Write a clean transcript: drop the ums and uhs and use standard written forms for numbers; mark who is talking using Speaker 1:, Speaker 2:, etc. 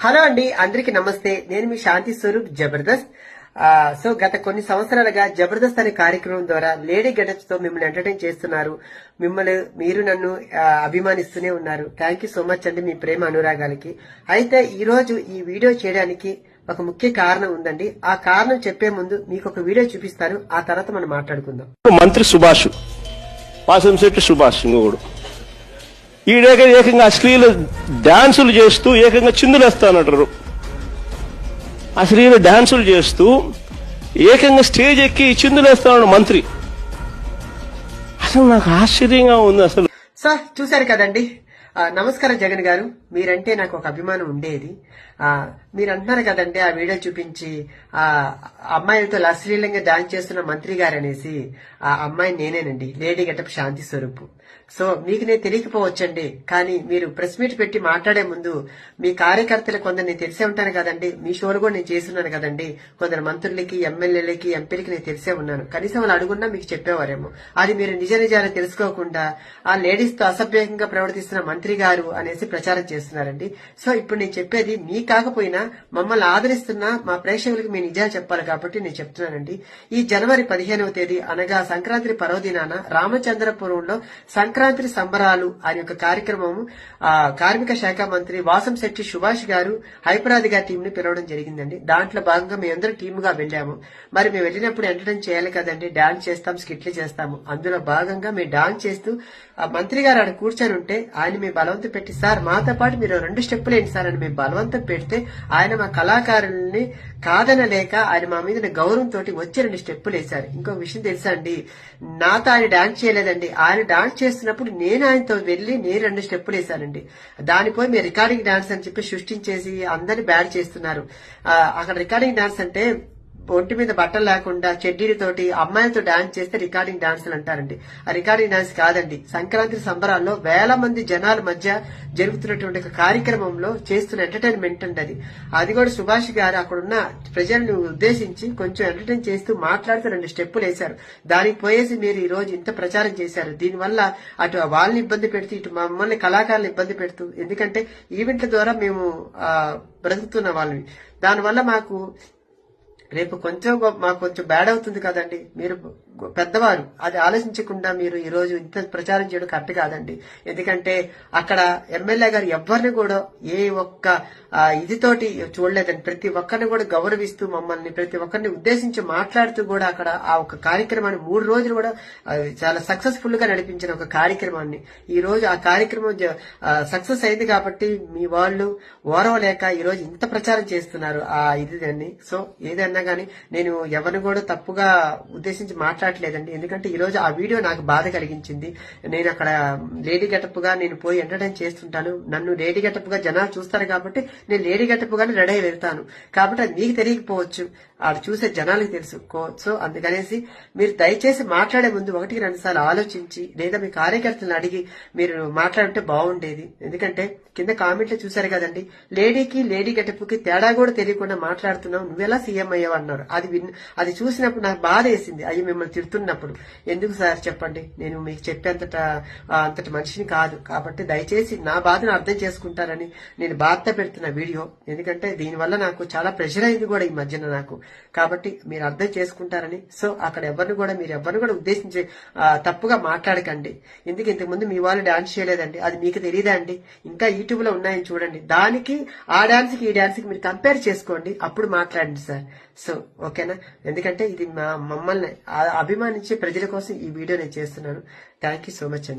Speaker 1: Hello అండి, అందరికి నమస్తే. నేను మీ శాంతి స్వరూప్ జబర్దస్త్. సో గత కొన్ని సంవత్సరాలుగా జబర్దస్త్ అనే కార్యక్రమం ద్వారా లేడీ గెటప్స్ తో మిమ్మల్ని ఎంటర్టైన్ చేస్తున్నారు. మీరు నన్ను అభిమానిస్తూనే ఉన్నారు. థ్యాంక్ యూ సో మచ్ అండి, మీ ప్రేమ అనురాగాలకి. అయితే ఈ రోజు ఈ వీడియో చేయడానికి ఒక ముఖ్య కారణం ఉందండి. ఆ కారణం చెప్పే ముందు మీకు ఒక వీడియో చూపిస్తాను, ఆ తర్వాత మనం మాట్లాడుకుందాం.
Speaker 2: మంత్రి సుభాష్, వాసంశెట్టి సుభాష్ ఇంకొకడు ఏకంగా అశ్లీల డాన్సులు చేస్తూ ఏకంగా చిందులేస్తానంటారు. అశ్లీల డాన్సులు చేస్తూ ఏకంగా స్టేజ్ ఎక్కి చిందులేస్తాడు మంత్రి. అసలు నాకు ఆశ్చర్యంగా ఉంది. అసలు
Speaker 1: సార్ చూశారు కదండి. నమస్కారం జగన్ గారు, మీరంటే నాకు ఒక అభిమానం ఉండేది. మీరు అంటున్నారు కదండి ఆ వీడియో చూపించి ఆ అమ్మాయిలతో అశ్లీలంగా డాన్స్ చేస్తున్న మంత్రి గారు అనేసి. ఆ అమ్మాయి నేనేనండి, లేడీ గెటప్ శాంతి స్వరూప్. సో మీకు నేను తెలియకపోవచ్చండి, కానీ మీరు ప్రెస్ మీట్ పెట్టి మాట్లాడే ముందు మీ కార్యకర్తలు కొందరు నేను తెలిసే ఉంటాను కదండి. మీ షోలు కూడా నేను చేస్తున్నాను కదండి. కొందరు మంత్రులకి, ఎమ్మెల్యేలకి, ఎంపీలకి నేను తెలిసే ఉన్నాను. కనీసం వాళ్ళు అడుగున్నా మీకు చెప్పేవారేమో. అది మీరు నిజ నిజాలు తెలుసుకోకుండా ఆ లేడీస్ తో అసభ్యంగా ప్రవర్తిస్తున్న మంత్రి గారు అనేసి ప్రచారం చేస్తున్నారండి. సో ఇప్పుడు నేను చెప్పేది మీ కాకపోయినా మమ్మల్ని ఆదరిస్తున్న మా ప్రేక్షకులకి మీ నిజాలు చెప్పాలి కాబట్టి నేను చెప్తున్నానండి. ఈ జనవరి 15వ తేదీ అనగా సంక్రాంతి పర్వదినాన రామచంద్రపురంలో సంక్రాంతి సంబరాలు అనే ఒక కార్యక్రమం కార్మిక శాఖ మంత్రి వాసంశెట్టి సుభాష్ గారు హైపరాది గారి టీం ని పిలవడం జరిగిందండి. దాంట్లో భాగంగా మేమందరం టీమ్ గా వెళ్ళాము. మరి మేము వెళ్ళినప్పుడు ఎంటర్టైన్ చేయాలి కదండి, డాన్స్ చేస్తాం, స్కిట్లు చేస్తాము. అందులో భాగంగా మేము డాన్స్ చేస్తూ మంత్రి గారు ఆడ కూర్చొని ఉంటే ఆయన మేము బలవంతం పెట్టి, సార్ మాతో పాటు మీరు 2 స్టెప్పులు ఏంటి సార్ అని మేము బలవంతం పెడితే ఆయన మా కళాకారుల్ని కాదనలేక ఆయన మా మీద గౌరవంతో వచ్చి 2 స్టెప్పులు వేశారు. ఇంకొక విషయం తెలుసా అండి, నాతో ఆయన డాన్స్ చేయలేదండి. ఆయన డాన్స్ చేస్తున్నప్పుడు నేను ఆయనతో వెళ్లి నేను 2 స్టెప్పులు వేశానండి. దానిపై మీరు రికార్డింగ్ డాన్స్ అని చెప్పి సృష్టించేసి అందరిని బ్యాడ్ చేస్తున్నారు. అక్కడ రికార్డింగ్ డాన్స్ అంటే ఒంటి మీద బట్టలు లేకుండా చెడ్డీలతోటి అమ్మాయిలతో డాన్స్ చేస్తే రికార్డింగ్ డాన్సులు అంటారండి. ఆ రికార్డింగ్ డాన్స్ కాదండి. సంక్రాంతి సంబరాల్లో వేల మంది జనాల మధ్య జరుగుతున్నటువంటి ఒక కార్యక్రమంలో చేస్తున్న ఎంటర్టైన్మెంట్ అండి అది కూడా సుభాష్ గారు అక్కడున్న ప్రజలను ఉద్దేశించి కొంచెం ఎంటర్టైన్ చేస్తూ మాట్లాడుతూ 2 స్టెప్పులు వేశారు. దానికి పోయేసి మీరు ఈ రోజు ఇంత ప్రచారం చేశారు. దీనివల్ల అటు వాళ్ళని ఇబ్బంది పెడుతూ ఇటు మమ్మల్ని కళాకారులు ఇబ్బంది పెడుతూ, ఎందుకంటే ఈవెంట్ల ద్వారా మేము బ్రతుకుతున్న వాళ్ళని, దానివల్ల మాకు రేపు మాకు కొంచెం బ్యాడ్ అవుతుంది కదండి. మీరు పెద్దవారు, అది ఆలోచించకుండా మీరు ఈ రోజు ఇంత ప్రచారం చేయడం కరెక్ట్ కాదండి. ఎందుకంటే అక్కడ ఎమ్మెల్యే గారు ఎవరిని కూడా ఏ ఒక్క ఇదితోటి చూడలేదండి. ప్రతి ఒక్కరిని కూడా గౌరవిస్తూ మమ్మల్ని ప్రతి ఒక్కరిని ఉద్దేశించి మాట్లాడుతూ కూడా అక్కడ ఆ ఒక కార్యక్రమాన్ని 3 రోజులు కూడా చాలా సక్సెస్ఫుల్ గా నడిపించిన ఒక కార్యక్రమాన్ని ఈ రోజు ఆ కార్యక్రమం సక్సెస్ అయింది కాబట్టి మీ వాళ్ళు ఓరవలేక ఈ రోజు ఇంత ప్రచారం చేస్తున్నారు ఆ ఇది. సో ఏదన్నా గానీ నేను ఎవరిని కూడా తప్పుగా ఉద్దేశించి మాట్లాడలేదండి. ఎందుకంటే ఈ రోజు ఆ వీడియో నాకు బాధ కలిగించింది. నేను అక్కడ లేడీ గెటప్ గా నేను పోయి ఎంటర్టైన్ చేస్తుంటాను. నన్ను లేడీ గెటప్ గా జనాలు చూస్తారు కాబట్టి నేను లేడీ గెటప్ గానే రెడీ అయి వెళ్తాను. కాబట్టి అది మీకు తెలియకపోవచ్చు, ఆడ చూసే జనాలకు తెలుసు. సో అందుకనేసి మీరు దయచేసి మాట్లాడే ముందు 1-2 సార్లు ఆలోచించి లేదా మీ కార్యకర్తలను అడిగి మీరు మాట్లాడుంటే బాగుండేది. ఎందుకంటే కింద కామెంట్లు చూశారు కదండి, లేడీకి లేడీ గెటప్ కి తేడా కూడా తెలియకుండా మాట్లాడుతున్నావు, నువ్వెలా సీఎం అయ్యావు అన్నారు. అది చూసినప్పుడు నాకు బాధ వేసింది. అయ్యి మిమ్మల్ని తిడుతున్నప్పుడు ఎందుకు సార్ చెప్పండి, నేను మీకు అంతటి మనిషిని కాదు. కాబట్టి దయచేసి నా బాధను అర్థం చేసుకుంటారని నేను బాధ పెడుతున్న వీడియో. ఎందుకంటే దీనివల్ల నాకు చాలా ప్రెషర్ అయింది కూడా ఈ మధ్యన నాకు. కాబట్టి మీరు అర్థం చేసుకుంటారని. సో అక్కడ మీరు ఎవరిని కూడా ఉద్దేశించి తప్పుగా మాట్లాడకండి. ఎందుకు ఇంతకుముందు మీ వాళ్ళు డాన్స్ చేయలేదండి, అది మీకు తెలియదా అండి? ఇంకా యూట్యూబ్ లో ఉన్నాయని చూడండి. దానికి ఆ డాన్స్ కి ఈ డాన్స్ కి మీరు కంపేర్ చేసుకోండి, అప్పుడు మాట్లాడండి సార్. సో ఓకేనా? ఎందుకంటే ఇది మమ్మల్ని అభిమానించే ప్రజల కోసం ఈ వీడియో నేను చేస్తున్నాను. థ్యాంక్ యూ సో మచ్ అండి.